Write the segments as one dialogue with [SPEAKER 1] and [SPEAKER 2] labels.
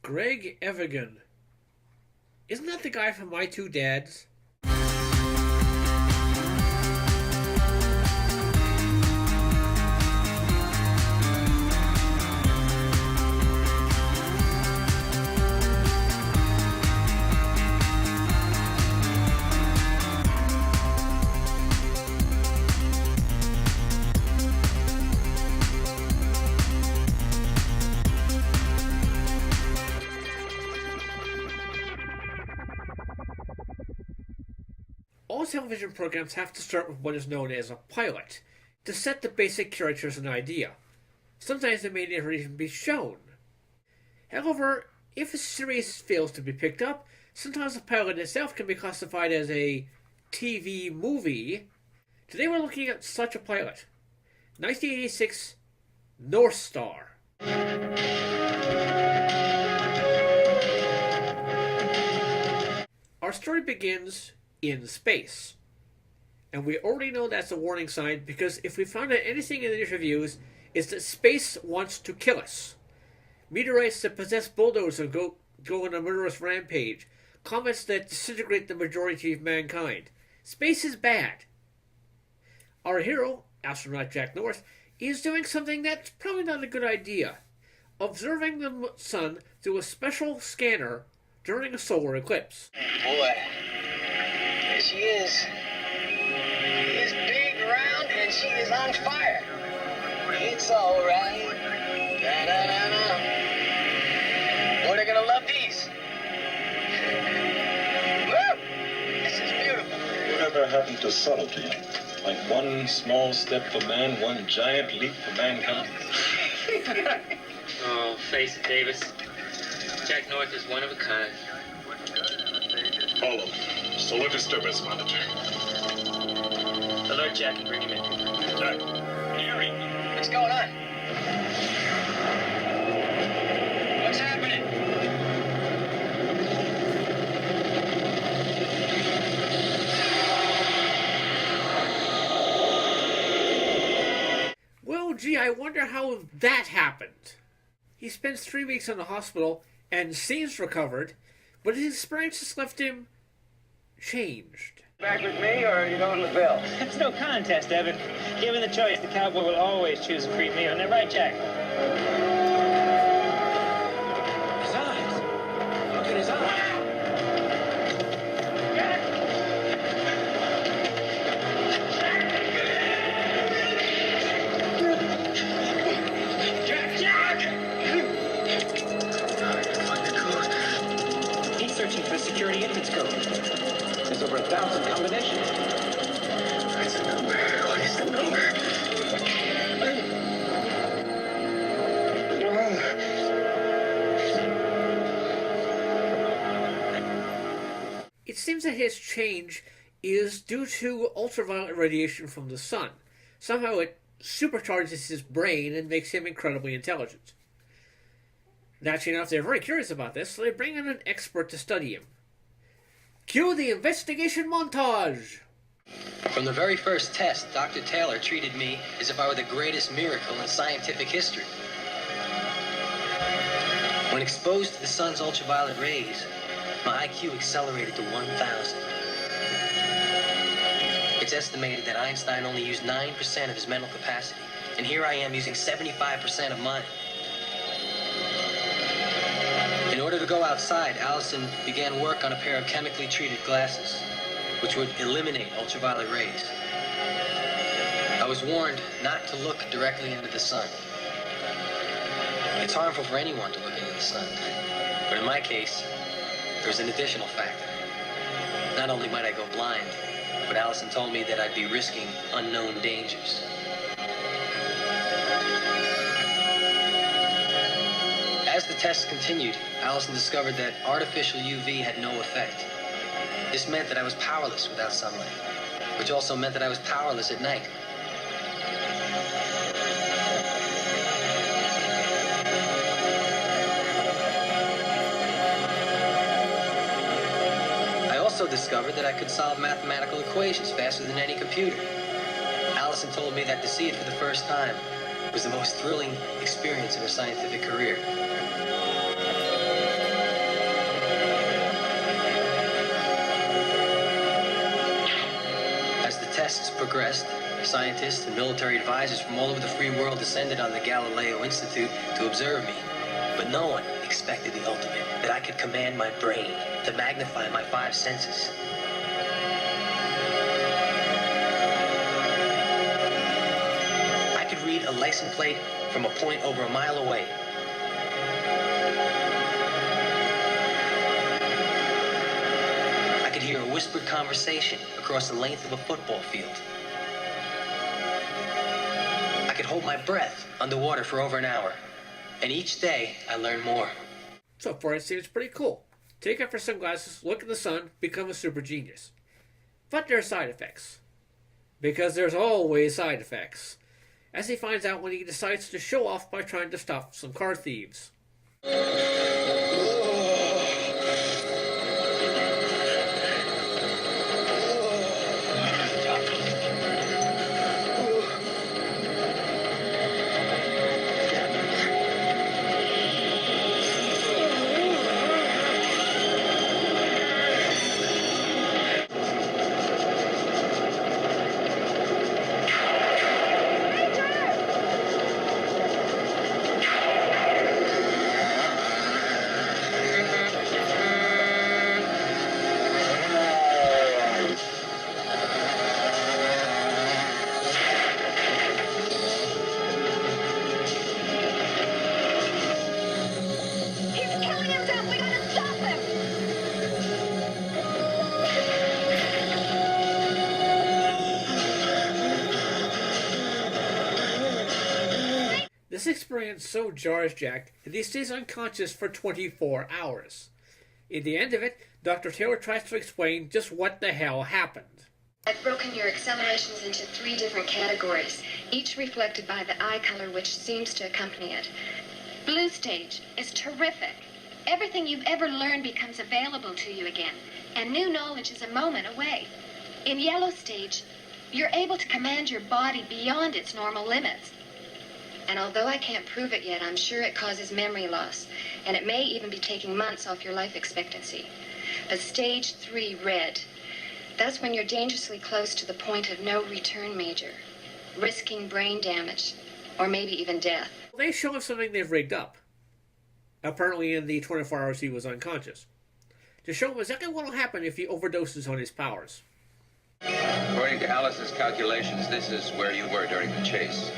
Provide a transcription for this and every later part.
[SPEAKER 1] Greg Evigan. Isn't that the guy from My Two Dads? All television programs have to start with what is known as a pilot, to set the basic characters and idea. Sometimes they may never even be shown. However, if a series fails to be picked up, sometimes the pilot itself can be classified as a TV movie. Today we're looking at such a pilot. 1986 North Star. Our story begins in space. And we already know that's a warning sign because if we found out anything in the interviews, it's that space wants to kill us. Meteorites that possess bulldozers go on a murderous rampage. Comets that disintegrate the majority of mankind. Space is bad. Our hero, astronaut Jack North, is doing something that's probably not a good idea. Observing the sun through a special scanner during a solar eclipse.
[SPEAKER 2] Boy, there she is. She is big, round, and she is on fire. It's all right. Da-da-da-da. Boy, they're gonna love these. Woo! This is beautiful.
[SPEAKER 3] Whatever happened to subtlety? Like one small step for man, one giant leap for mankind.
[SPEAKER 4] Oh, face it, Davis. Jack North is one of a kind.
[SPEAKER 3] Follow. Solar disturbance monitor.
[SPEAKER 4] Alert Jack and bring him in.
[SPEAKER 3] Jack, hearing.
[SPEAKER 2] What's going on? What's happening?
[SPEAKER 1] Well, gee, I wonder how that happened. He spends 3 weeks in the hospital and seems recovered, but his experience has left him changed.
[SPEAKER 2] Back with me, or are you going with Bill?
[SPEAKER 4] It's no contest, Evan. Given the choice, the cowboy will always choose a free meal. Isn't that right, Jack?
[SPEAKER 2] His eyes. Look at his eyes.
[SPEAKER 4] He's searching for the security entrance code.
[SPEAKER 2] There's over 1,000 combinations. That's the number. What is the number?
[SPEAKER 1] It seems that his change is due to ultraviolet radiation from the sun. Somehow it supercharges his brain and makes him incredibly intelligent. Naturally enough, they're very curious about this, so they bring in an expert to study him. Cue the investigation montage!
[SPEAKER 5] From the very first test, Dr. Taylor treated me as if I were the greatest miracle in scientific history. When exposed to the sun's ultraviolet rays, my IQ accelerated to 1,000. It's estimated that Einstein only used 9% of his mental capacity, and here I am using 75% of mine. In order to go outside, Allison began work on a pair of chemically treated glasses, which would eliminate ultraviolet rays. I was warned not to look directly into the sun. It's harmful for anyone to look into the sun. But in my case, there's an additional factor. Not only might I go blind, but Allison told me that I'd be risking unknown dangers. As the tests continued, Allison discovered that artificial UV had no effect. This meant that I was powerless without sunlight, which also meant that I was powerless at night. I also discovered that I could solve mathematical equations faster than any computer. Allison told me that to see it for the first time was the most thrilling experience of her scientific career. progressed, scientists and military advisors from all over the free world descended on the Galileo Institute to observe me. But no one expected the ultimate, that I could command my brain, to magnify my 5 senses. I could read a license plate from a point over a mile away. I could hear a whispered conversation across the length of a football field. I could hold my breath underwater for over an hour. And each day, I learned more.
[SPEAKER 1] So far, it seems pretty cool. Take off your sunglasses, look at the sun, become a super genius. But there are side effects. Because there's always side effects. As he finds out when he decides to show off by trying to stop some car thieves. This experience so jars Jack that he stays unconscious for 24 hours. In the end of it, Dr. Taylor tries to explain just what the hell happened.
[SPEAKER 6] I've broken your accelerations into 3 different categories, each reflected by the eye color which seems to accompany it. Blue stage is terrific. Everything you've ever learned becomes available to you again, and new knowledge is a moment away. In yellow stage, you're able to command your body beyond its normal limits. And although I can't prove it yet, I'm sure it causes memory loss, and it may even be taking months off your life expectancy. But stage 3, red, that's when you're dangerously close to the point of no return, Major, risking brain damage, or maybe even death.
[SPEAKER 1] They show him something they've rigged up. Apparently in the 24 hours he was unconscious. To show him exactly what will happen if he overdoses on his powers.
[SPEAKER 7] According to Alice's calculations, this is where you were during the chase.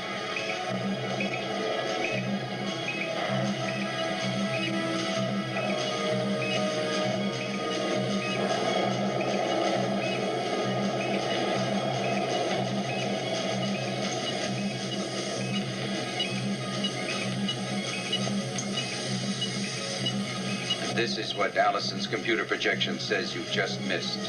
[SPEAKER 7] This is what Allison's computer projection says you just missed.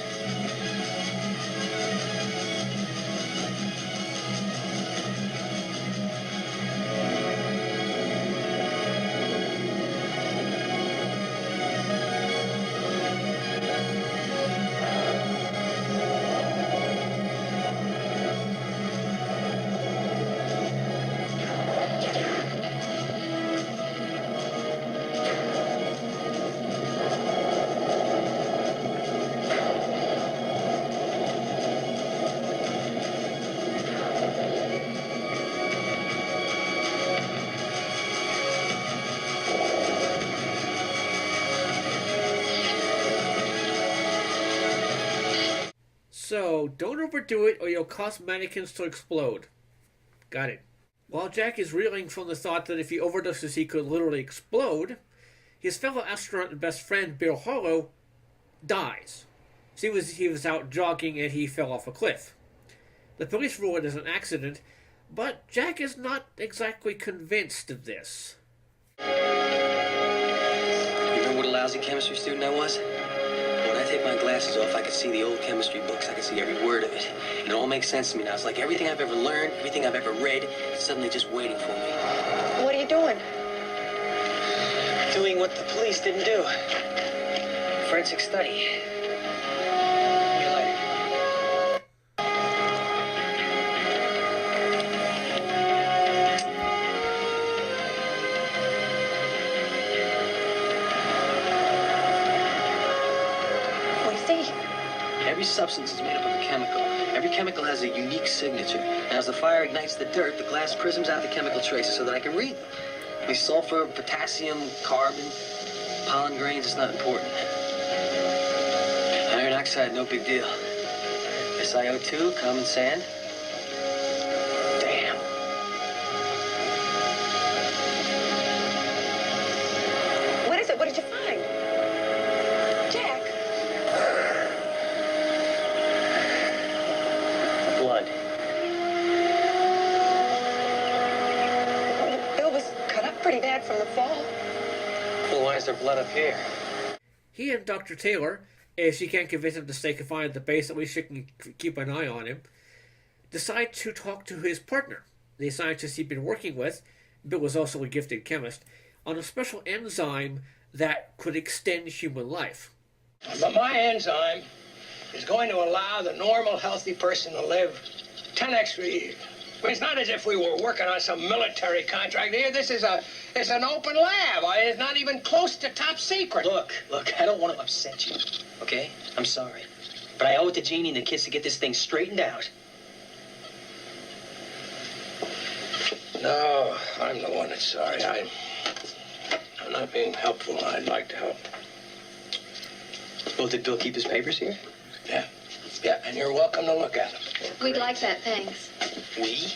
[SPEAKER 1] So, don't overdo it or you'll cause mannequins to explode. Got it. While Jack is reeling from the thought that if he overdoses he could literally explode, his fellow astronaut and best friend, Bill Harlow, dies. He was out jogging and he fell off a cliff. The police rule it as an accident, but Jack is not exactly convinced of this.
[SPEAKER 5] You remember what a lousy chemistry student I was? When I take my glasses off, I could see the old chemistry books. I could see every word of it. And it all makes sense to me now. It's like everything I've ever learned, everything I've ever read, is suddenly just waiting for me.
[SPEAKER 6] What are you doing?
[SPEAKER 5] Doing what the police didn't do. Forensic study. Give me a lighter.
[SPEAKER 6] What do you see?
[SPEAKER 5] Every substance is made up of a chemical. Every chemical has a unique signature. And as the fire ignites the dirt, the glass prisms out the chemical traces so that I can read them. These sulfur, potassium, carbon, pollen grains, it's not important. Iron oxide, no big deal. SiO2, common sand. Damn.
[SPEAKER 8] What is it? What did you find? Jack.
[SPEAKER 5] Blood.
[SPEAKER 8] Bill was cut up pretty bad from the fall.
[SPEAKER 5] Well, why is there blood up here?
[SPEAKER 1] He and Dr. Taylor, if she can't convince him to stay confined at the base, at least she can keep an eye on him, decide to talk to his partner, the scientist he'd been working with. Bill was also a gifted chemist, on a special enzyme that could extend human life.
[SPEAKER 2] But my enzyme is going to allow the normal, healthy person to live 10 extra years. I mean, it's not as if we were working on some military contract here. This is it's an open lab. It's not even close to top secret.
[SPEAKER 5] Look, I don't want to upset you, okay? I'm sorry. But I owe it to Jeannie and the kids to get this thing straightened out.
[SPEAKER 2] No, I'm the one that's sorry. I'm not being helpful. I'd like to help.
[SPEAKER 5] Well, did Bill keep his papers here?
[SPEAKER 2] Yeah, and you're welcome to look at them.
[SPEAKER 6] We'd like that, thanks.
[SPEAKER 5] We?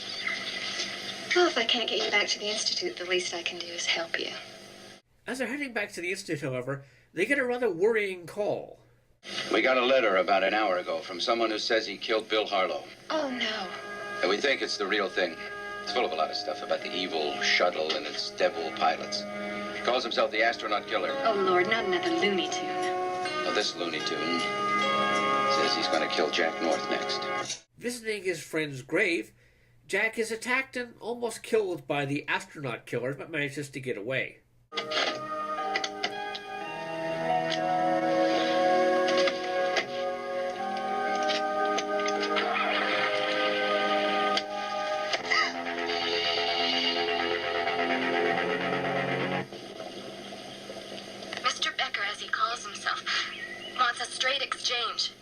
[SPEAKER 6] Well, if I can't get you back to the Institute, the least I can do is help you.
[SPEAKER 1] As they're heading back to the Institute, however, they get a rather worrying call.
[SPEAKER 7] We got a letter about an hour ago from someone who says he killed Bill Harlow.
[SPEAKER 6] Oh, no.
[SPEAKER 7] And we think it's the real thing. It's full of a lot of stuff about the evil shuttle and its devil pilots. He calls himself the astronaut killer.
[SPEAKER 6] Oh, Lord, not another Looney Tune.
[SPEAKER 7] Well, this Looney Tune says he's going to kill Jack North next.
[SPEAKER 1] Visiting his friend's grave, Jack is attacked and almost killed by the astronaut killer, but manages to get away.
[SPEAKER 6] Mr. Becker, as he calls himself, wants a straight exchange.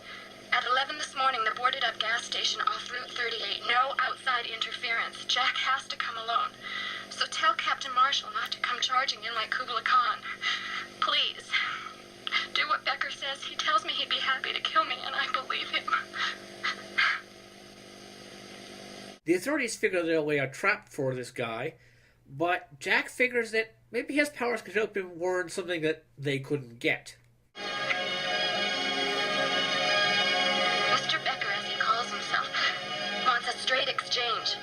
[SPEAKER 6] At 11 this morning, the boarded-up gas station off Route 38. No outside interference. Jack has to come alone. So tell Captain Marshall not to come charging in like Kubla Khan. Please. Do what Becker says. He tells me he'd be happy to kill me, and I believe him.
[SPEAKER 1] The authorities figure they'll lay a trap for this guy, but Jack figures that maybe his powers could help him learn something that they couldn't get.
[SPEAKER 6] Mr. Becker, as he calls himself, wants a straight exchange.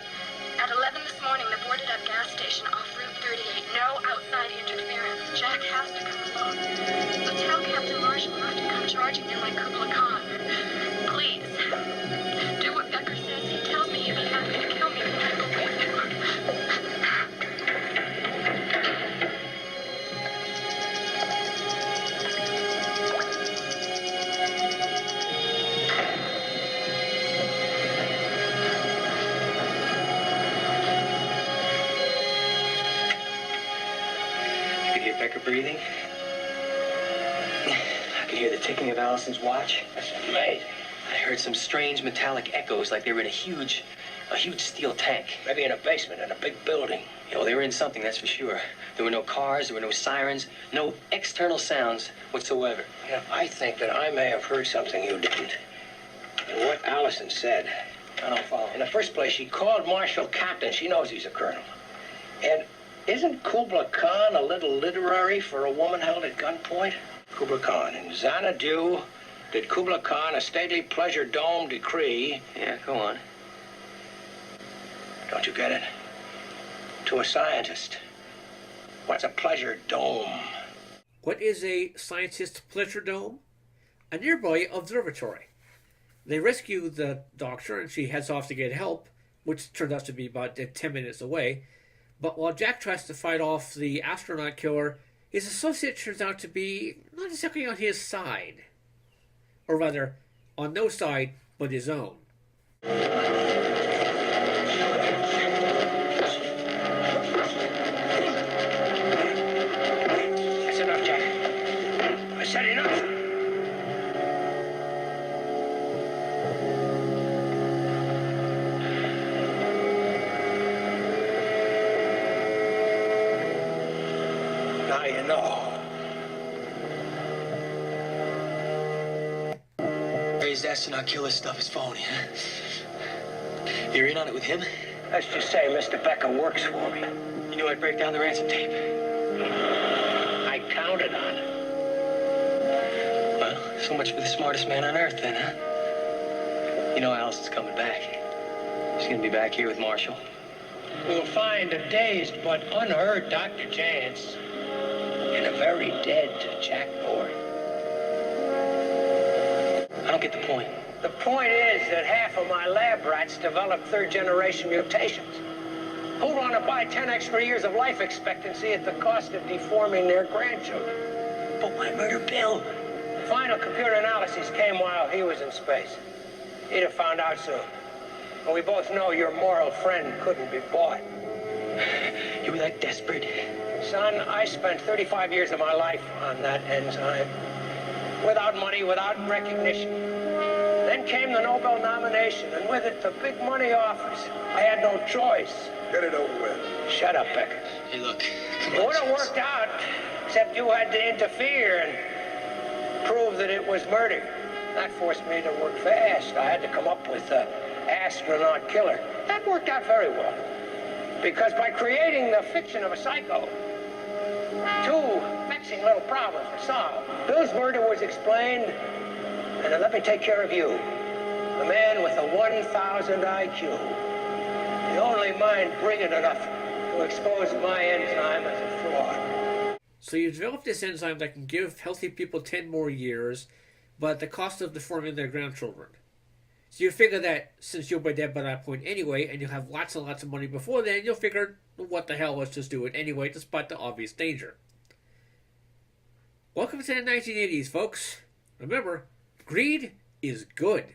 [SPEAKER 6] At 11 this morning, the boarded-up gas station off Route 38. No outside interference. Jack has to come alone. So tell Captain Marshall not to come charging in like Kubla Khan. Please. Do what Becker says. He tells me he'd be happy to kill me, and I believe him.
[SPEAKER 5] I could hear Becker breathing. I could hear the ticking of Allison's watch.
[SPEAKER 2] That's amazing.
[SPEAKER 5] I heard some strange metallic echoes like they were in a huge steel tank.
[SPEAKER 2] Maybe in a basement in a big building.
[SPEAKER 5] They were in something, that's for sure. There were no cars, there were no sirens, no external sounds whatsoever.
[SPEAKER 2] I think that I may have heard something you didn't. And what Allison said.
[SPEAKER 5] I don't follow.
[SPEAKER 2] In the first place, she called Marshall Captain. She knows he's a colonel. And isn't Kubla Khan a little literary for a woman held at gunpoint? Kubla Khan. In Xanadu, did Kubla Khan a stately pleasure dome decree?
[SPEAKER 5] Yeah, go on.
[SPEAKER 2] Don't you get it? To a scientist. What's a pleasure dome?
[SPEAKER 1] What is a scientist pleasure dome? A nearby observatory. They rescue the doctor and she heads off to get help, which turns out to be about 10 minutes away. But while Jack tries to fight off the astronaut killer, his associate turns out to be not exactly on his side. Or rather, on no side but his own.
[SPEAKER 2] That's enough, Jack. I said enough. you know.
[SPEAKER 5] Ray's astronaut killer stuff is phony, huh? You're in on it with him?
[SPEAKER 2] Let's just say Mr. Becker works for me.
[SPEAKER 5] You knew I'd break down the ransom tape.
[SPEAKER 2] I counted on it.
[SPEAKER 5] Well, so much for the smartest man on Earth, then, huh? You know Allison's coming back. She's gonna be back here with Marshall.
[SPEAKER 2] We'll find a dazed but unhurt Dr. Chance and a very dead Jack Board.
[SPEAKER 5] I don't get the point.
[SPEAKER 2] The point is that half of my lab rats develop third-generation mutations. Who'd want to buy 10 extra years of life expectancy at the cost of deforming their grandchildren?
[SPEAKER 5] But why murder Bill?
[SPEAKER 2] Final computer analyses came while he was in space. He'd have found out soon. And we both know your moral friend couldn't be bought.
[SPEAKER 5] You were that desperate?
[SPEAKER 2] Son, I spent 35 years of my life on that enzyme. Without money, without recognition. Then came the Nobel nomination, and with it, the big money offers. I had no choice.
[SPEAKER 9] Get it over with.
[SPEAKER 2] Shut up, Becker.
[SPEAKER 5] Hey, look, come
[SPEAKER 2] It
[SPEAKER 5] on.
[SPEAKER 2] would have worked out, except you had to interfere and prove that it was murder. That forced me to work fast. I had to come up with the astronaut killer. That worked out very well. Because by creating the fiction of a psycho, two vexing little problems were solved. Bill's murder was explained, and then let me take care of you. The man with a 1,000 IQ. The only mind brilliant enough to expose my enzyme as a fraud.
[SPEAKER 1] So you developed this enzyme that can give healthy people 10 more years, but at the cost of deforming their grandchildren. So you figure that since you'll be dead by that point anyway, and you'll have lots and lots of money before then, you'll figure, what the hell, let's just do it anyway, despite the obvious danger. Welcome to the 1980s, folks. Remember, greed is good.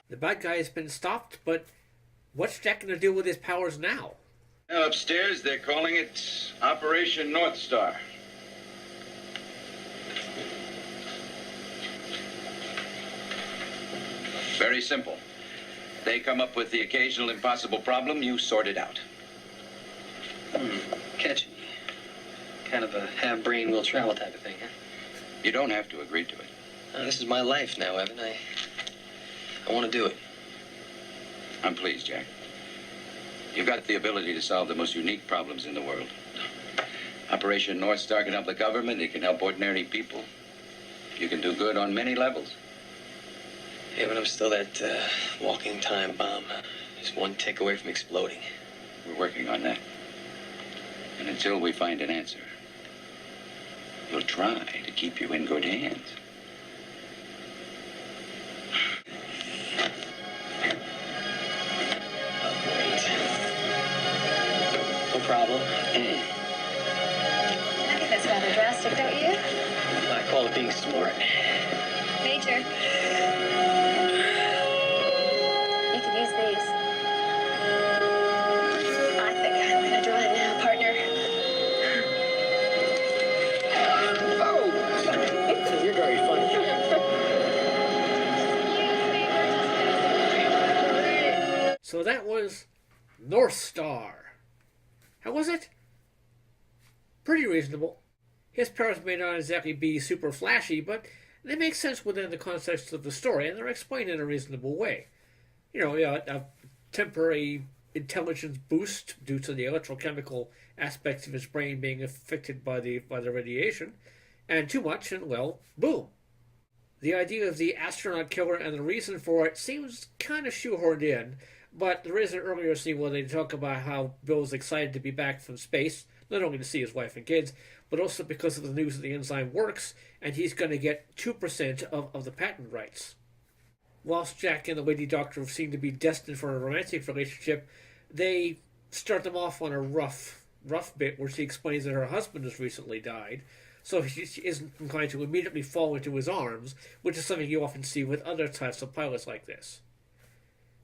[SPEAKER 1] The bad guy has been stopped, but what's Jack going to do with his powers now?
[SPEAKER 7] Well, upstairs, they're calling it Operation North Star. Very simple. They come up with the occasional impossible problem, you sort it out.
[SPEAKER 5] Catchy. Kind of a have brain will travel type of thing, huh?
[SPEAKER 7] You don't have to agree to it.
[SPEAKER 5] This is my life now, Evan. I want to do it.
[SPEAKER 7] I'm pleased, Jack. You've got the ability to solve the most unique problems in the world. Operation North Star can help the government. It can help ordinary people. You can do good on many levels.
[SPEAKER 5] Yeah, but I'm still that walking time bomb. Just one tick away from exploding.
[SPEAKER 7] We're working on that. And until we find an answer, we'll try to keep you in good hands.
[SPEAKER 5] Great. No problem.
[SPEAKER 6] rather drastic, don't you?
[SPEAKER 2] I call it being smart.
[SPEAKER 6] Major. You could use these. I think I'm gonna drive now, partner.
[SPEAKER 2] Oh! You're very funny.
[SPEAKER 1] So that was North Star. How was it? Pretty reasonable. His powers may not exactly be super flashy, but they make sense within the context of the story, and they're explained in a reasonable way. A temporary intelligence boost due to the electrochemical aspects of his brain being affected by the radiation, and too much, and well, boom. The idea of the astronaut killer and the reason for it seems kind of shoehorned in, but there is an earlier scene where they talk about how Bill's excited to be back from space, not only to see his wife and kids, but also because of the news that the enzyme works, and he's going to get 2% of the patent rights. Whilst Jack and the lady doctor seem to be destined for a romantic relationship, they start them off on a rough bit where she explains that her husband has recently died, so she isn't inclined to immediately fall into his arms, which is something you often see with other types of pilots like this.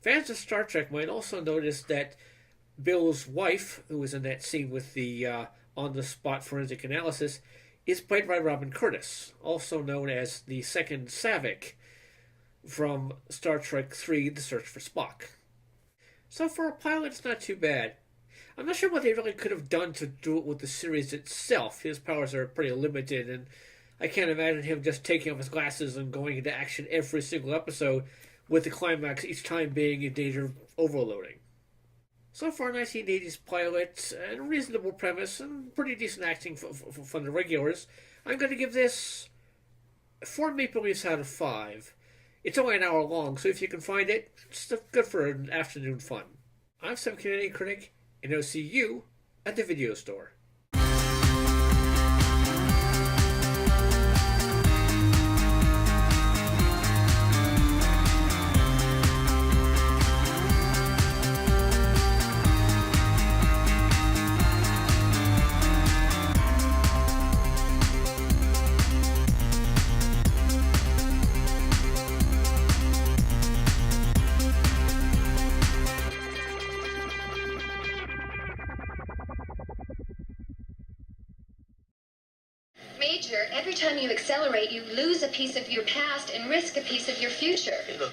[SPEAKER 1] Fans of Star Trek might also notice that Bill's wife, who was in that scene with the on-the-spot forensic analysis, is played by Robin Curtis, also known as the second Saavik from Star Trek III, The Search for Spock. So for a pilot, it's not too bad. I'm not sure what they really could have done to do it with the series itself. His powers are pretty limited, and I can't imagine him just taking off his glasses and going into action every single episode, with the climax each time being in danger of overloading. So far, 1980s pilot, and a reasonable premise, and pretty decent acting from the regulars. I'm going to give this 4 Maple Leafs out of 5. It's only an hour long, so if you can find it, it's good for an afternoon fun. I'm some Canadian critic, and I'll see you at the video store.
[SPEAKER 6] Major, every time you accelerate, you lose a piece of your past and risk a piece of your future.
[SPEAKER 2] Hey, look,